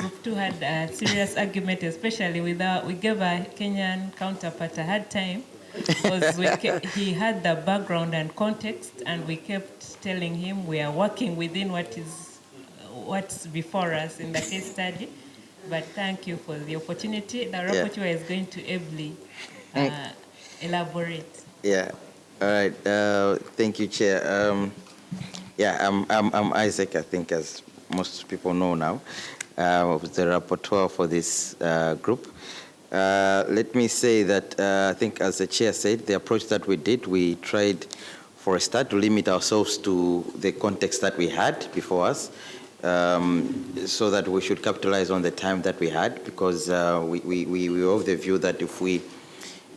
Group 2 had a serious argument, especially with we gave a Kenyan counterpart a hard time because he had the background and context, and we kept telling him we are working within what's before us in the case study. But thank you for the opportunity. The rapporteur is going to ably elaborate. Yeah. All right. Thank you, Chair. I'm Isaac, I think, as most people know now, the rapporteur for this group. Let me say that I think, as the Chair said, the approach that we did, we tried for a start to limit ourselves to the context that we had before us, so that we should capitalize on the time that we had, because we were of the view that if we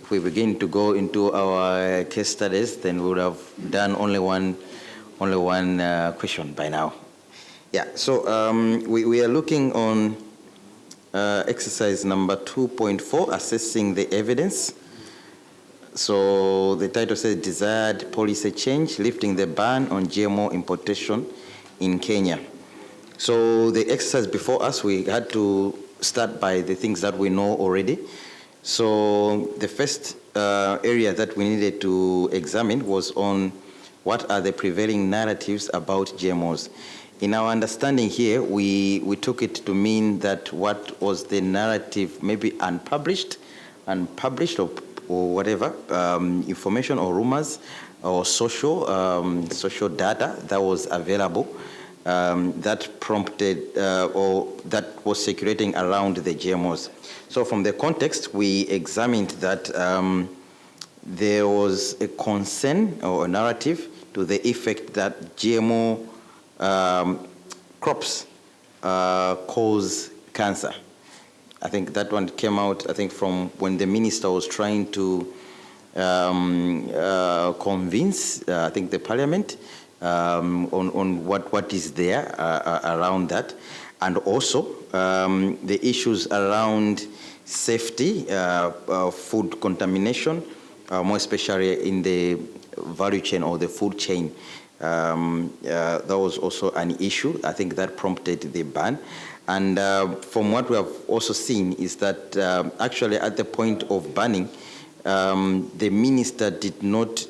begin to go into our case studies, then we would have done only one question by now. Yeah, so we are looking on exercise number 2.4, assessing the evidence. So the title says desired policy change, lifting the ban on GMO importation in Kenya. So the exercise before us, we had to start by the things that we know already. So the first area that we needed to examine was on what are the prevailing narratives about GMOs. In our understanding here, we took it to mean that what was the narrative, maybe unpublished or whatever, information or rumors or social data that was available that prompted or that was circulating around the GMOs. So from the context, we examined that there was a concern or a narrative to the effect that GMO crops cause cancer. I think that one came out, I think, from when the minister was trying to convince, I think, the parliament on what is there around that. And also the issues around safety, food contamination, more especially in the value chain or the food chain. That was also an issue. I think that prompted the ban. And from what we have also seen is that actually at the point of banning, the minister did not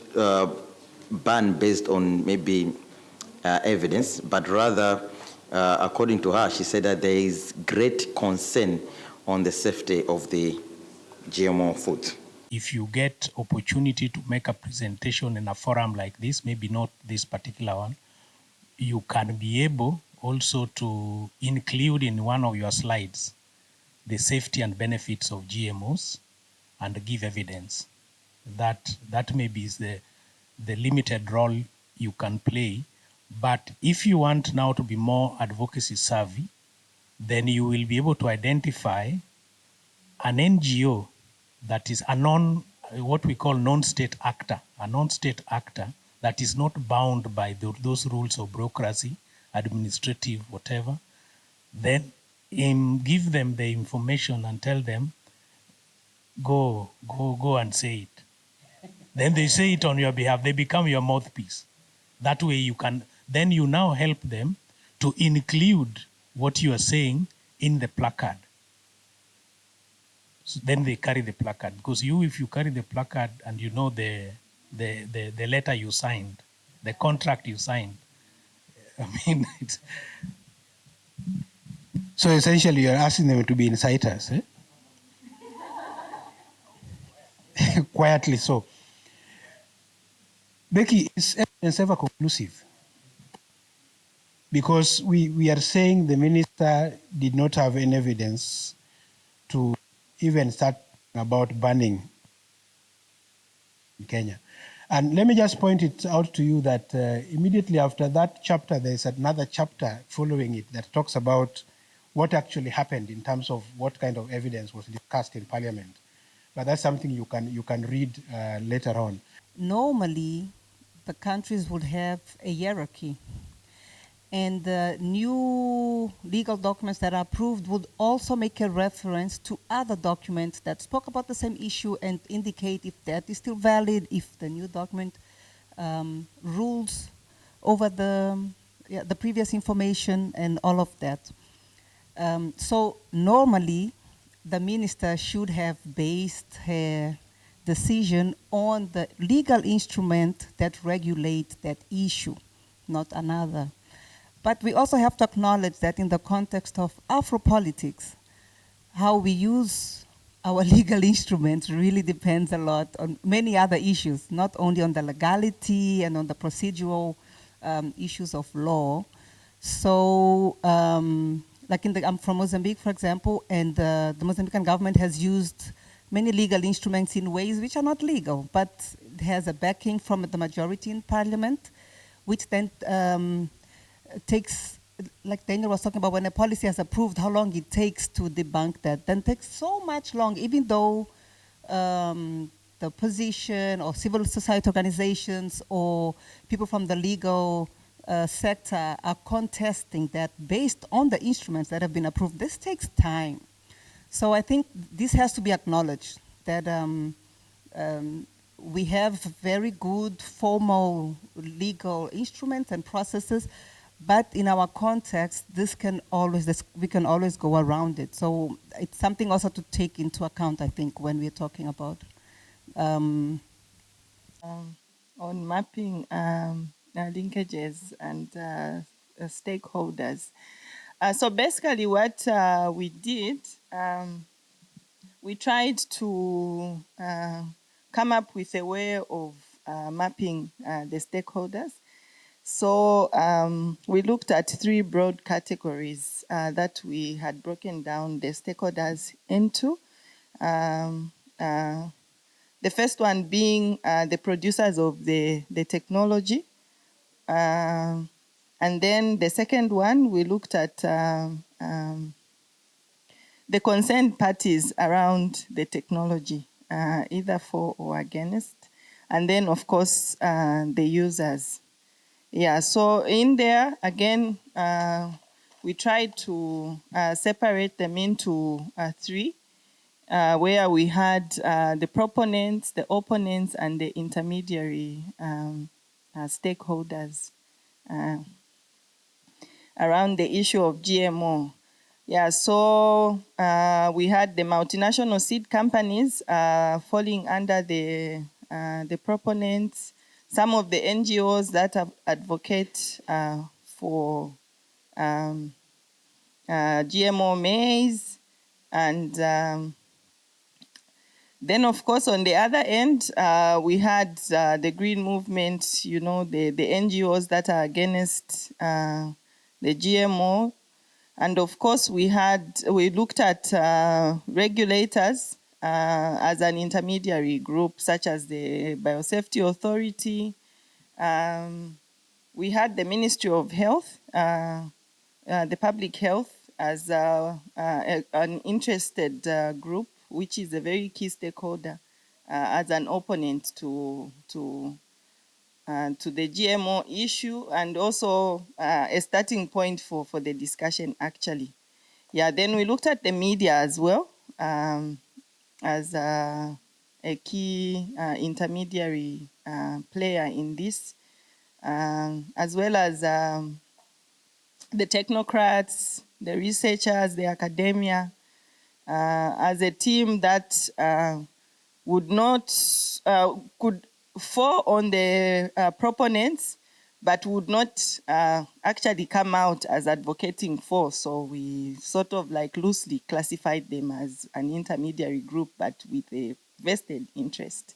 ban based on maybe evidence, but rather, according to her, she said that there is great concern on the safety of the GMO food. If you get opportunity to make a presentation in a forum like this, maybe not this particular one, you can be able also to include in one of your slides the safety and benefits of GMOs and give evidence. That maybe is the limited role you can play. But if you want now to be more advocacy savvy, then you will be able to identify an NGO that is what we call non-state actor, a non-state actor that is not bound by those rules of bureaucracy, administrative, whatever. Then give them the information and tell them, go and say it. Then they say it on your behalf. They become your mouthpiece. That way you now help them to include what you are saying in the placard. So then they carry the placard, because if you carry the placard and you know the letter you signed, the contract you signed, I mean, it's... So essentially you're asking them to be inciters, eh? Quietly so. Becky, is evidence ever conclusive? Because we are saying the minister did not have any evidence to even start about banning in Kenya. And let me just point it out to you that immediately after that chapter, there's another chapter following it that talks about what actually happened in terms of what kind of evidence was discussed in Parliament. But that's something you can read later on. Normally, the countries would have a hierarchy, and the new legal documents that are approved would also make a reference to other documents that spoke about the same issue and indicate if that is still valid, if the new document rules over the previous information and all of that. So normally, the minister should have based her decision on the legal instrument that regulates that issue, not another. But we also have to acknowledge that in the context of Afro-politics, how we use our legal instruments really depends a lot on many other issues, not only on the legality and on the procedural issues of law. So, like I'm from Mozambique, for example, and the Mozambican government has used many legal instruments in ways which are not legal, but it has a backing from the majority in parliament, which then takes, like Daniel was talking about, when a policy has approved, how long it takes to debunk that, then takes so much long, even though the opposition or civil society organizations or people from the legal sector are contesting that based on the instruments that have been approved. This takes time. So I think this has to be acknowledged, that we have very good formal legal instruments and processes, but in our context, we can always go around it. So it's something also to take into account, I think, when we're talking about on mapping linkages and stakeholders. So basically what we did, we tried to come up with a way of mapping the stakeholders. So we looked at 3 broad categories that we had broken down the stakeholders into. The first one being the producers of the technology. And then the second one, we looked at the concerned parties around the technology, either for or against. And then, of course, the users. Yeah, so in there, again, we tried to separate them into 3, where we had the proponents, the opponents, and the intermediary stakeholders around the issue of GMO. Yeah, so we had the multinational seed companies falling under the proponents, some of the NGOs that advocate for GMO maize, and then, of course, on the other end, we had the green movement, the NGOs that are against the GMO. And of course, we looked at regulators as an intermediary group, such as the Biosafety Authority. We had the Ministry of Health, the Public Health, as an interested group, which is a very key stakeholder as an opponent to the GMO issue, and also a starting point for the discussion, actually. Yeah, then we looked at the media as well as a key intermediary player in this, as well as the technocrats, the researchers, the academia, as a team that could fall on the proponents, but would not actually come out as advocating for. So we sort of like loosely classified them as an intermediary group, but with a vested interest.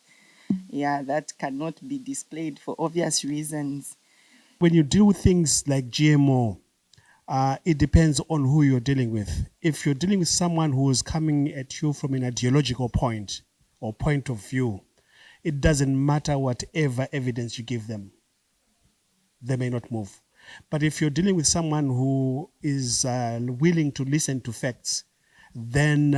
Yeah, that cannot be displayed for obvious reasons. When you deal with things like GMO, it depends on who you're dealing with. If you're dealing with someone who is coming at you from an ideological point or point of view, it doesn't matter whatever evidence you give them. They may not move. But if you're dealing with someone who is willing to listen to facts, then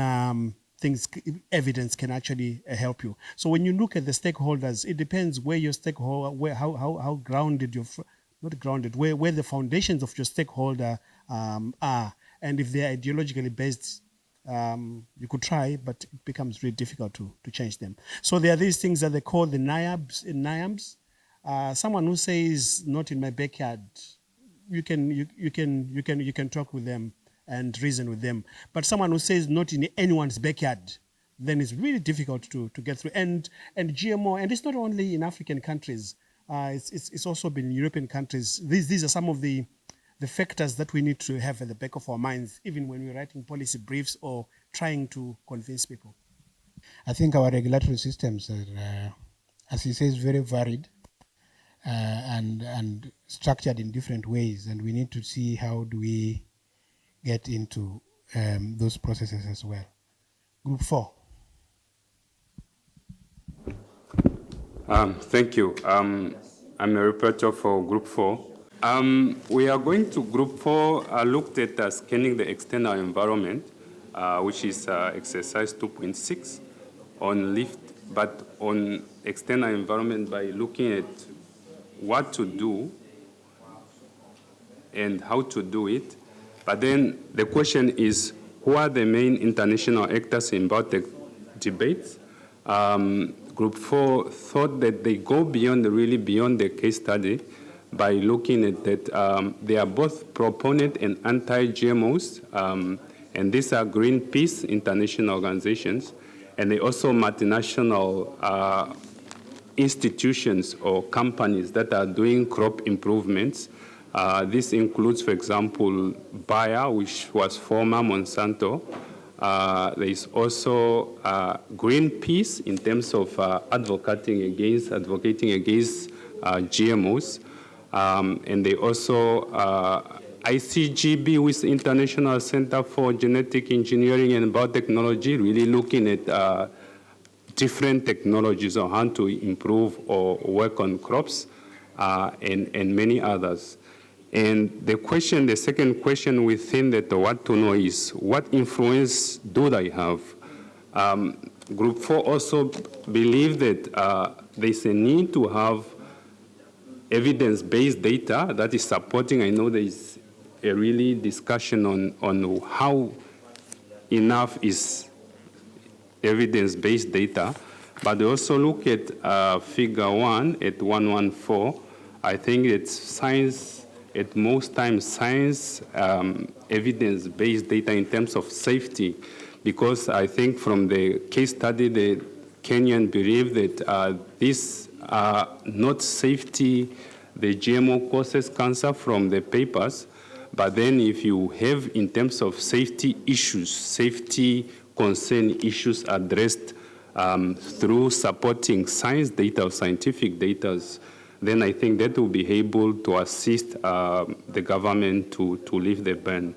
evidence can actually help you. So when you look at the stakeholders, it depends where your stakeholder, how grounded not grounded, where the foundations of your stakeholder are. And if they're ideologically based, you could try, but it becomes really difficult to change them. So there are these things that they call the NIAMs. Someone who says not in my backyard, you can talk with them and reason with them. But someone who says not in anyone's backyard, then it's really difficult to get through. And GMO, and it's not only in African countries, it's also been in European countries. These are some of the factors that we need to have at the back of our minds, even when we're writing policy briefs or trying to convince people. I think our regulatory systems are, as he says, very varied and structured in different ways, and we need to see how do we get into those processes as well. Group 4. Thank you. I'm a reporter for Group 4. We are going to Group 4, looked at scanning the external environment, which is exercise 2.6 on lift, but on external environment by looking at what to do and how to do it. But then the question is, who are the main international actors in biotech debates? Group 4 thought that they go really beyond the case study by looking at that they are both proponent and anti-GMOs, and these are Greenpeace international organizations, and they also multinational institutions or companies that are doing crop improvements. This includes, for example, Bayer, which was former Monsanto. There is also Greenpeace in terms of advocating against GMOs. And they also ICGB, with International Center for Genetic Engineering and Biotechnology, really looking at different technologies on how to improve or work on crops, and many others. And the second question within that, what to know is, what influence do they have? Group 4 also believe that there's a need to have evidence-based data that is supporting. I know there is a really discussion on how enough is evidence-based data, but they also look at figure 1 at 114. I think it's science, at most times science evidence-based data in terms of safety, because I think from the case study, the Kenyan believe that these are not safety, the GMO causes cancer from the papers, but then if you have in terms of safety issues, safety concern issues addressed through supporting science data or scientific data, then I think that will be able to assist the government to lift the ban.